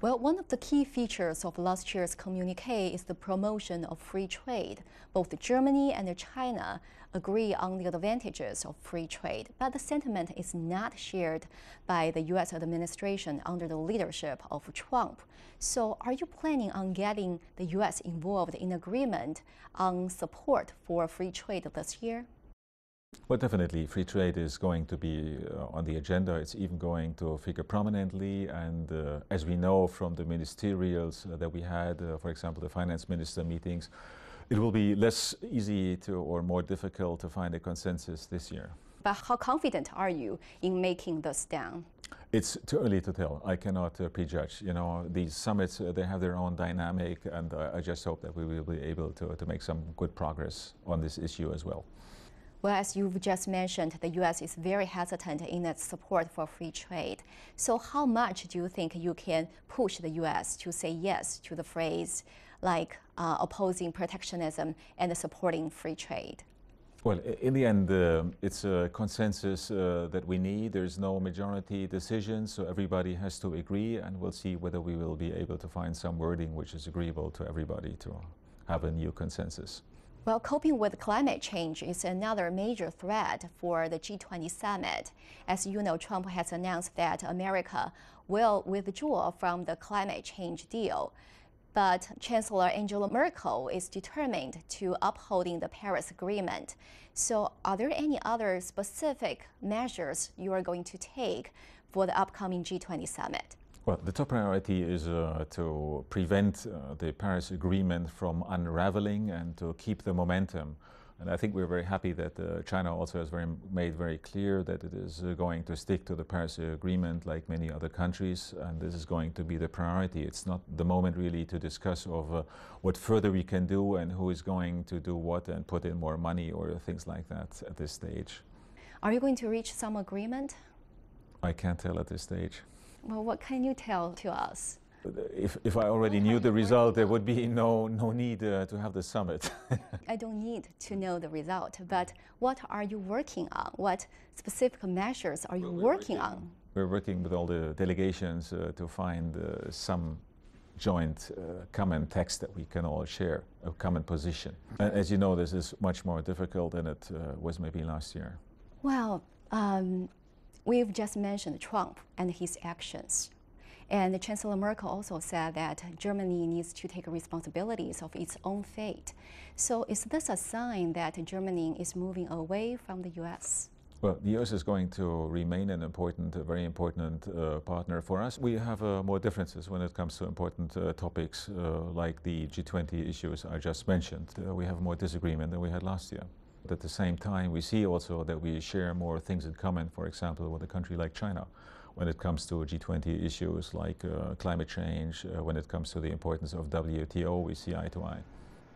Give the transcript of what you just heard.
Well, one of the key features of last year's communiqué is the promotion of free trade. Both Germany and China agree on the advantages of free trade, but the sentiment is not shared by the U.S. administration under the leadership of Trump. So are you planning on getting the U.S. involved in agreement on support for free trade this year? Well, definitely, free trade is going to be on the agenda. It's even going to figure prominently. And as we know from the ministerials that we had, for example, the finance minister meetings, it will be less easy to or more difficult to find a consensus this year. But how confident are you in making this down? It's too early to tell. I cannot prejudge. You know, these summits, they have their own dynamic, and I just hope that we will be able to make some good progress on this issue as well. Well, as you've just mentioned, the U.S. is very hesitant in its support for free trade. So how much do you think you can push the U.S. to say yes to the phrase like opposing protectionism and supporting free trade? Well, in the end, it's a consensus that we need. There's no majority decision, so everybody has to agree, and we'll see whether we will be able to find some wording which is agreeable to everybody to have a new consensus. Well, coping with climate change is another major threat for the G20 Summit. As you know, Trump has announced that America will withdraw from the climate change deal. But Chancellor Angela Merkel is determined to upholding the Paris Agreement. So are there any other specific measures you are going to take for the upcoming G20 Summit? Well, the top priority is to prevent the Paris Agreement from unraveling and to keep the momentum. And I think we're very happy that China also has made very clear that it is going to stick to the Paris Agreement like many other countries, and this is going to be the priority. It's not the moment really to discuss of what further we can do and who is going to do what and put in more money or things like that at this stage. Are you going to reach some agreement? I can't tell at this stage. Well, what can you tell to us? If I already knew the result, there would be no need to have the summit. I don't need to know the result, but what are you working on? What specific measures are you working on? We're working with all the delegations to find some joint common text that we can all share, a common position. And as you know, this is much more difficult than it was maybe last year. Well, we've just mentioned Trump and his actions. And Chancellor Merkel also said that Germany needs to take responsibilities of its own fate. So is this a sign that Germany is moving away from the U.S.? Well, the U.S. is going to remain an important, very important partner for us. We have more differences when it comes to important topics like the G20 issues I just mentioned. We have more disagreement than we had last year. But at the same time, we see also that we share more things in common, for example, with a country like China. When it comes to G20 issues like climate change, when it comes to the importance of WTO, we see eye to eye.